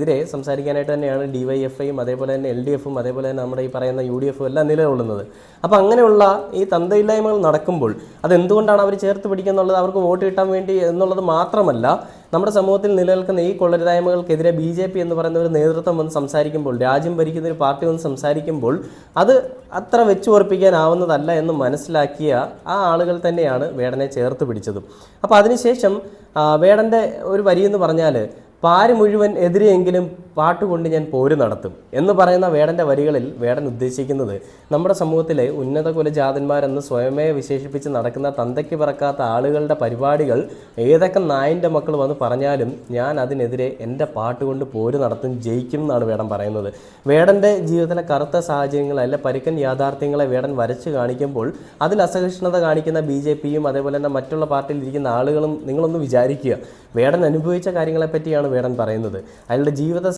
എതിരെ സംസാരിക്കാനായിട്ട് തന്നെയാണ് ഡിവൈഎഫ്ഐയും അതേപോലെ തന്നെ LDFും അതേപോലെ തന്നെ നമ്മുടെ ഈ പറയുന്ന UDFും എല്ലാം നിലകൊള്ളുന്നത്. അപ്പോൾ അങ്ങനെയുള്ള ഈ തന്തയില്ലായ്മകൾ നടക്കുമ്പോൾ അതെന്തുകൊണ്ടാണ് അവർ ചേർത്ത് പിടിക്കുന്നുള്ളത്? അവർക്ക് വോട്ട് കിട്ടാൻ വേണ്ടി എന്നുള്ളത് മാത്രമല്ല, നമ്മുടെ സമൂഹത്തിൽ നിലനിൽക്കുന്ന ഈ കൊള്ളരുതായ്മകൾക്കെതിരെ BJP എന്ന് പറയുന്ന ഒരു നേതൃത്വം വന്ന് സംസാരിക്കുമ്പോൾ, രാജ്യം ഭരിക്കുന്ന ഒരു പാർട്ടി വന്ന് സംസാരിക്കുമ്പോൾ അത് അത്ര വെച്ചുറപ്പിക്കാനാവുന്നതല്ല എന്ന് മനസ്സിലാക്കിയ ആ ആളുകൾ തന്നെയാണ് വേടനെ ചേർത്ത് പിടിച്ചതും. അപ്പോൾ അതിനുശേഷം വേടൻ്റെ ഒരു വരിയെന്ന് പറഞ്ഞാൽ, പാര് മുഴുവൻ എതിരെയെങ്കിലും പാട്ടുകൊണ്ട് ഞാൻ പോര് നടത്തും എന്ന് പറയുന്ന വേടൻ്റെ വരികളിൽ വേടൻ ഉദ്ദേശിക്കുന്നത് നമ്മുടെ സമൂഹത്തിലെ ഉന്നത കുലജാതന്മാരെന്ന് സ്വയമേ വിശേഷിപ്പിച്ച് നടക്കുന്ന തന്തയ്ക്ക് പറക്കാത്ത ആളുകളുടെ പരിപാടികൾ ഏതൊക്കെ നായിൻ്റെ മക്കൾ വന്ന് പറഞ്ഞാലും ഞാൻ അതിനെതിരെ എൻ്റെ പാട്ടുകൊണ്ട് പോര് നടത്തും, ജയിക്കും എന്നാണ് വേടൻ പറയുന്നത്. വേടൻ്റെ ജീവിതത്തിലെ കറുത്ത സാഹചര്യങ്ങൾ അല്ലെ പരുക്കൻ യാഥാർത്ഥ്യങ്ങളെ വേടൻ വരച്ച് കാണിക്കുമ്പോൾ അതിൽ അസഹിഷ്ണുത കാണിക്കുന്ന BJPയും അതേപോലെ തന്നെ മറ്റുള്ള പാർട്ടിയിൽ ഇരിക്കുന്ന ആളുകളും നിങ്ങളൊന്ന് വിചാരിക്കുക. വേടൻ അനുഭവിച്ച കാര്യങ്ങളെപ്പറ്റിയാണ് വേടൻ പറയുന്നത്. അയാളുടെ ജീവിത